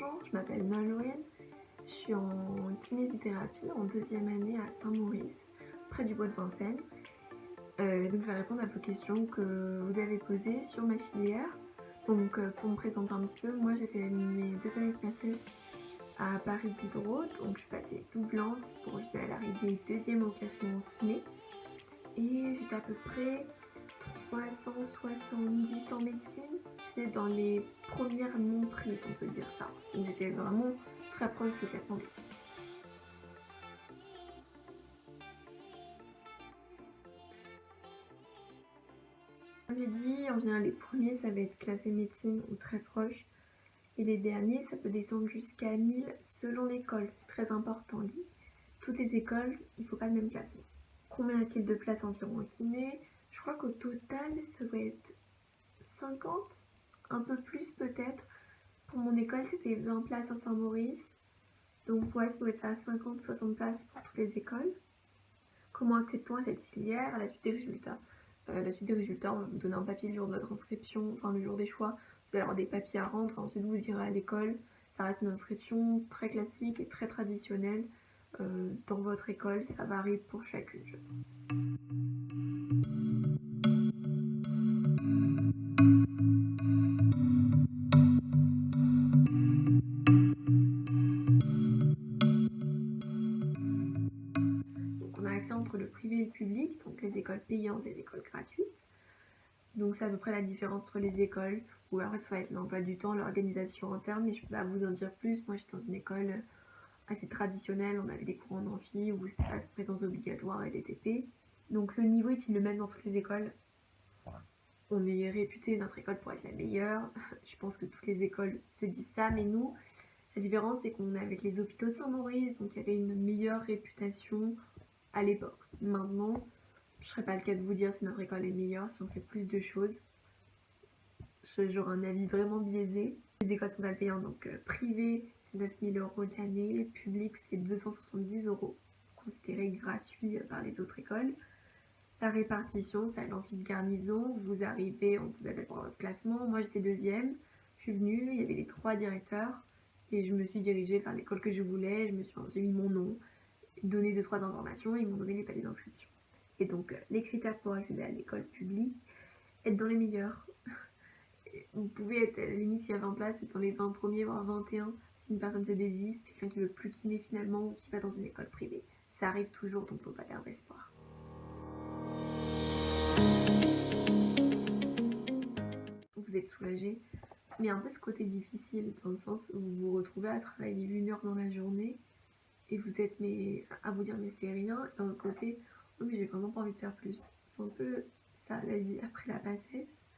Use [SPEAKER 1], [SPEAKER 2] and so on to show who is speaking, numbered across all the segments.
[SPEAKER 1] Bonjour, je m'appelle Nolwenn, je suis en kinésithérapie en 2e année à Saint-Maurice, près du bois de Vincennes. Donc je vais répondre à vos questions que vous avez posées sur ma filière. Donc pour me présenter un petit peu, moi j'ai fait mes 2 années de PACES à Paris Diderot, donc je suis passée doublante pour à l'arrivée 2e au classement kiné. Et j'étais à peu près 370 en médecine. J'étais dans les premières non prises, on peut dire ça. Donc j'étais vraiment très proche du classement médecine. Comme j'ai dit, en général les premiers ça va être classé médecine ou très proche. Et les derniers ça peut descendre jusqu'à 1000 selon l'école. C'est très important. Toutes les écoles, il ne faut pas le même classement. Combien y a-t-il de places environ en kiné? Je crois qu'au total ça doit être 50, un peu plus peut-être. Pour mon école, c'était 20 places à Saint-Maurice. Donc ouais, ça doit être ça, 50-60 places pour toutes les écoles. Comment accède-t-on à cette filière? À la suite des résultats. La suite des résultats, on va vous donner un papier le jour de votre inscription, enfin le jour des choix. Vous allez avoir des papiers à rendre, ensuite vous irez à l'école. Ça reste une inscription très classique et très traditionnelle. Dans votre école, ça varie pour chacune, je pense. Donc on a accès entre le privé et le public, donc les écoles payantes et les écoles gratuites. Donc c'est à peu près la différence entre les écoles, où après ça va être l'emploi du temps, l'organisation interne, mais je peux pas vous en dire plus. Moi j'étais dans une école assez traditionnelle, on avait des cours en amphi où c'était pas présence obligatoire et des TP. Donc le niveau est-il le même dans toutes les écoles? On est réputé notre école pour être la meilleure. Je pense que toutes les écoles se disent ça, mais nous, la différence c'est qu'on est avec les hôpitaux de Saint-Maurice, donc il y avait une meilleure réputation à l'époque. Maintenant, je ne serais pas le cas de vous dire si notre école est meilleure, si on fait plus de choses. J'aurai un avis vraiment biaisé. Les écoles sont payantes, donc privé c'est 9 000 € l'année, public c'est 270 €, considéré gratuit par les autres écoles. La répartition, c'est à l'amphi de garnison, vous arrivez, on vous appelle pour votre classement. Moi j'étais 2e, je suis venue, il y avait les 3 directeurs et je me suis dirigée vers l'école que je voulais. J'ai mis mon nom, donné 2-3 informations, ils m'ont donné les papiers d'inscription. Et donc les critères pour accéder à l'école publique, être dans les meilleurs. Vous pouvez être, à la limite, s'il y a 20 places, être dans les 20 premiers, voire 21. Si une personne se désiste, quelqu'un qui veut plus kiné finalement, ou qui va dans une école privée. Ça arrive toujours, donc faut pas perdre espoir. Vous êtes soulagé, mais un peu ce côté difficile, dans le sens où vous vous retrouvez à travailler 1 heure dans la journée, et vous êtes à vous dire mais c'est rien, et d'un autre côté, oui mais j'ai vraiment pas envie de faire plus. C'est un peu ça la vie après la PACES.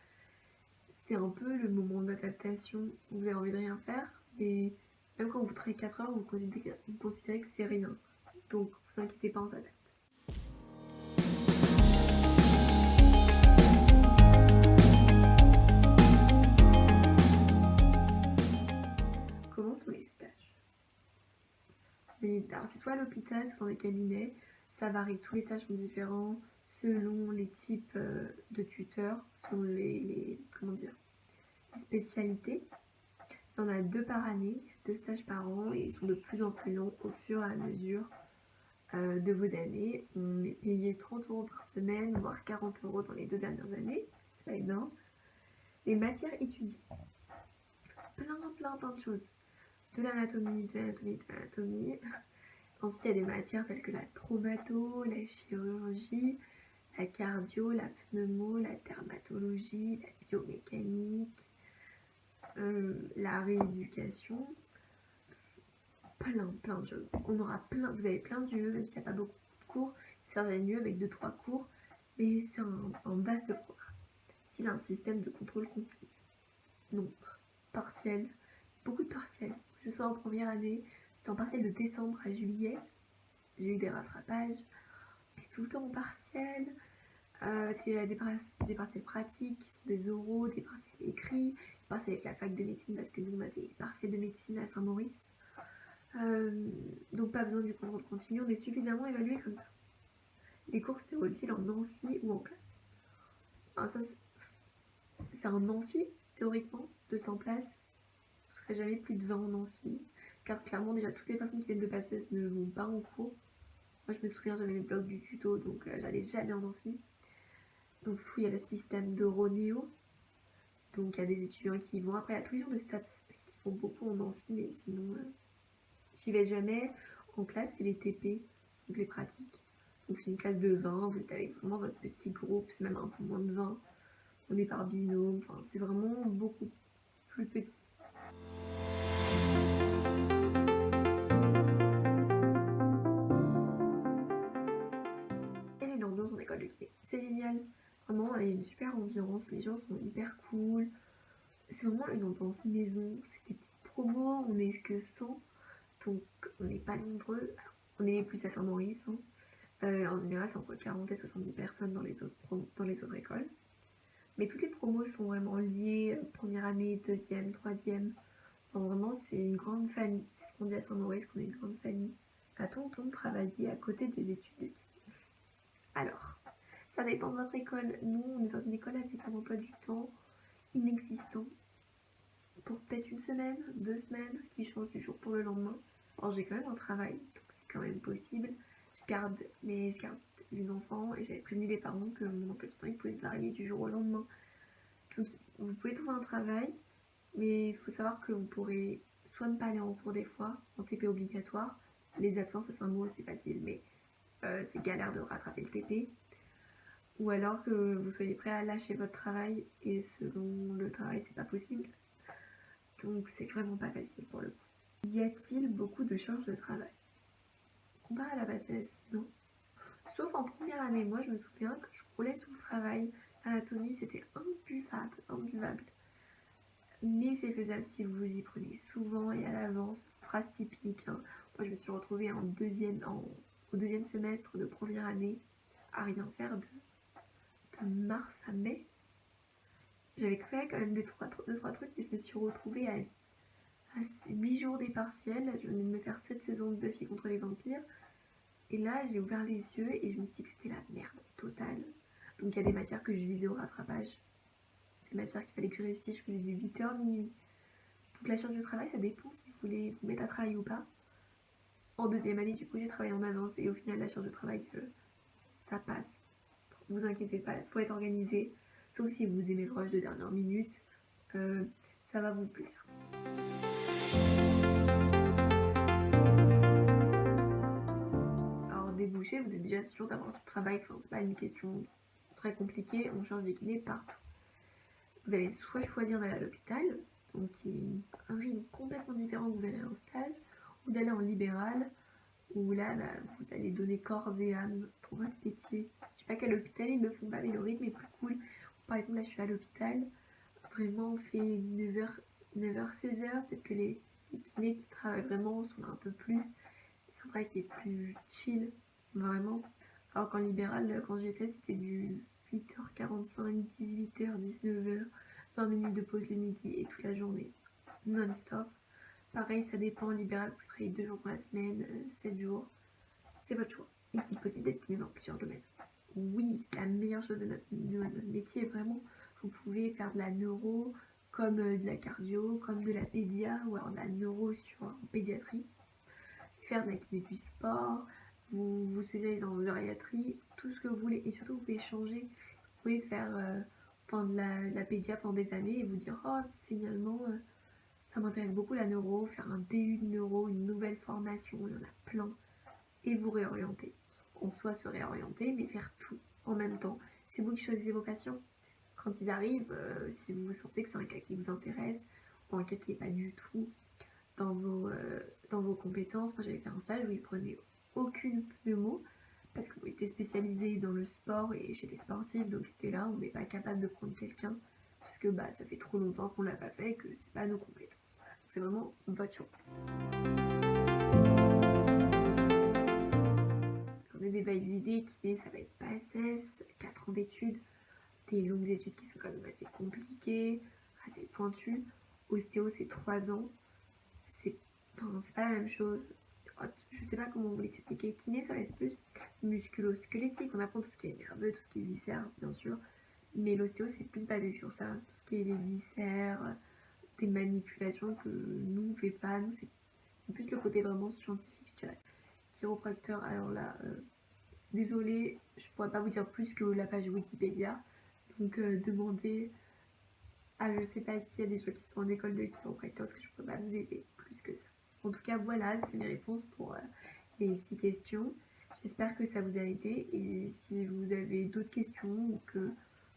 [SPEAKER 1] C'est un peu le moment d'adaptation où vous avez envie de rien faire, mais même quand vous travaillez 4 heures, vous considérez que c'est rien. Donc vous inquiétez pas, on s'adapte. Comment sont les stages? Alors c'est soit à l'hôpital, soit dans des cabinets. Ça varie, tous les stages sont différents selon les types de tuteurs, selon les spécialités. Il y en a 2 par année, 2 stages par an, et ils sont de plus en plus longs au fur et à mesure de vos années. On est payé 30 € par semaine, voire 40 € dans les 2 dernières années. C'est pas énorme. Les matières étudiées, plein de choses. De l'anatomie. Ensuite, il y a des matières telles que la traumato, la chirurgie, la cardio, la pneumo, la dermatologie, la biomécanique, la rééducation. Plein de choses. Vous avez plein d'UE, même s'il n'y a pas beaucoup de cours. Certains UE avec 2-3 cours, mais c'est un vaste programme. Il a un système de contrôle continu. Donc, partiel, beaucoup de partiels. Je sors en première année, j'étais en partiel de décembre à juillet. J'ai eu des rattrapages, mais tout le temps en partiel. Parce qu'il y a des partiels pratiques qui sont des oraux, des partiels écrits, des partiels avec la fac de médecine, parce que nous on a des partiels de médecine à Saint-Maurice. Donc pas besoin du contrôle continu, on est suffisamment évalué comme ça. Les cours se déroulent-ils en amphi ou en classe? Alors ça, c'est un amphi, théoriquement, 200 places. je serai jamais plus de 20 en amphi, car clairement déjà toutes les personnes qui viennent de PACES ne vont pas en cours. Moi je me souviens, j'avais les blocs du tuto, donc j'allais jamais en amphi. Donc il y a le système d'Euronéo, donc il y a des étudiants qui y vont. Après il y a tous les gens de STAPS qui font beaucoup en amphi, mais sinon j'y vais jamais. En classe c'est les TP, donc les pratiques. Donc c'est une classe de 20, vous êtes avec vraiment votre petit groupe, c'est même un peu moins de 20. On est par binôme, enfin c'est vraiment beaucoup plus petit. Et l'ambiance en école de kiné, c'est génial. Vraiment, il y a une super ambiance, les gens sont hyper cool. C'est vraiment une ambiance maison, c'est des petites promos, on est que 100, donc on n'est pas nombreux. Alors, on est plus à Saint-Maurice, hein. En général, c'est entre 40 et 70 personnes dans les autres écoles. Mais toutes les promos sont vraiment liées, première année, deuxième, troisième. Enfin, vraiment, c'est une grande famille. C'est ce qu'on dit à Saint-Maurice, qu'on est une grande famille. A-t-on le temps de travailler à côté des études de kiné? Alors, ça dépend de votre école. Nous, on est dans une école avec un emploi du temps inexistant. Pour peut-être une semaine, 2 semaines, qui change du jour pour le lendemain. Alors, j'ai quand même un travail, donc c'est quand même possible. Je garde les enfants et j'avais prévenu les parents que mon emploi du temps il pouvait varier du jour au lendemain. Donc, vous pouvez trouver un travail, mais il faut savoir que vous pourrez soit ne pas aller en cours des fois, en TP obligatoire. Les absences, c'est un mot, c'est facile, mais c'est galère de rattraper le TP. Ou alors que vous soyez prêt à lâcher votre travail et selon le travail, c'est pas possible. Donc c'est vraiment pas facile pour le coup. Y a-t-il beaucoup de charges de travail? Comparé à la bassesse, non. Sauf en première année, moi je me souviens que je roulais sous le travail. L'anatomie c'était imbuvable. Mais c'est faisable si vous vous y prenez souvent et à l'avance. Phrase typique, hein. Moi je me suis retrouvée au deuxième semestre de première année à rien faire de mars à mai. J'avais fait quand même deux, trois trucs, mais je me suis retrouvée à 8 jours des partiels. Je venais de me faire 7 saisons de Buffy contre les vampires. Et là, j'ai ouvert les yeux et je me suis dit que c'était la merde totale. Donc il y a des matières que je visais au rattrapage. Des matières qu'il fallait que je réussisse, je faisais du 8h minuit. Donc la charge de travail, ça dépend si vous voulez vous mettre à travailler ou pas. En deuxième année, du coup, j'ai travaillé en avance et au final, la charge de travail, ça passe. Vous inquiétez pas, il faut être organisé. Sauf si vous aimez le rush de dernière minute, ça va vous plaire. Alors débouché, vous êtes déjà sûr d'avoir du travail, enfin c'est pas une question très compliquée, on change des kinés partout. Vous allez soit choisir d'aller à l'hôpital, donc qui est un rythme complètement différent que vous verrez en stage, ou d'aller en libéral, où là vous allez donner corps et âme pour votre métier. Je sais pas qu'à l'hôpital ils le font pas, mais le rythme est plus cool. Par exemple là je suis à l'hôpital, vraiment on fait 9h, 16h, peut-être que les kinés qui travaillent vraiment sont là un peu plus. C'est un travail qui est plus chill, vraiment. Alors qu'en libéral, quand j'y étais, c'était du 8h45, 18h, 19h, 20 minutes de pause le midi et toute la journée, non-stop. Pareil, ça dépend. En libéral, vous travaillez 2 jours dans la semaine, 7 jours. C'est votre choix. Et qu'il est possible d'être kiné dans plusieurs domaines. Oui, c'est la meilleure chose de notre métier, vraiment. Vous pouvez faire de la neuro, comme de la cardio, comme de la pédia, ou alors de la neuro en pédiatrie. Faire de la kiné du sport, vous spécialisez en gériatrie, tout ce que vous voulez. Et surtout, vous pouvez changer. Vous pouvez faire de la pédia pendant des années et vous dire, oh, finalement, ça m'intéresse beaucoup la neuro, faire un DU de neuro, une nouvelle formation, il y en a plein. Et vous réorienter. En soi, se réorienter, mais faire tout en même temps. C'est vous qui choisissez vos patients. Quand ils arrivent, si vous sentez que c'est un cas qui vous intéresse, ou un cas qui n'est pas du tout dans vos compétences. Moi, j'avais fait un stage où ils prenaient aucune pneumo parce que vous étiez spécialisé dans le sport et chez les sportifs, donc c'était là, on n'est pas capable de prendre quelqu'un parce que ça fait trop longtemps qu'on l'a pas fait et que c'est pas nos compétences. Voilà. Donc c'est vraiment votre choix. On a des belles idées qui ça va être PACES, 4 ans d'études, des longues études qui sont quand même assez compliquées, assez pointues. Ostéo, c'est 3 ans. C'est pas la même chose. Je sais pas comment vous l'expliquer. Kiné, ça va être plus musculo-squelettique. On apprend tout ce qui est nerveux, tout ce qui est viscères, bien sûr. Mais l'ostéo, c'est plus basé sur ça. Tout ce qui est les viscères, des manipulations que nous on fait pas. Nous c'est plus le côté vraiment scientifique, je dirais. Chiropracteur, alors là, désolée, je pourrais pas vous dire plus que la page Wikipédia. Donc demandez à je sais pas qui, y a des gens qui sont en école de chiropracteur, parce que je peux pas vous aider plus que ça. En tout cas, voilà, c'était mes réponses pour les 6 questions. J'espère que ça vous a aidé, et si vous avez d'autres questions ou que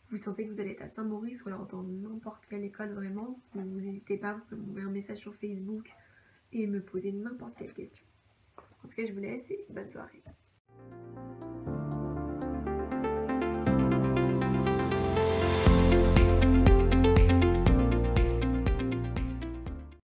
[SPEAKER 1] vous sentez que vous allez être à Saint-Maurice ou alors dans n'importe quelle école vraiment, vous n'hésitez pas, vous pouvez m'envoyer un message sur Facebook et me poser n'importe quelle question. En tout cas, je vous laisse et bonne soirée.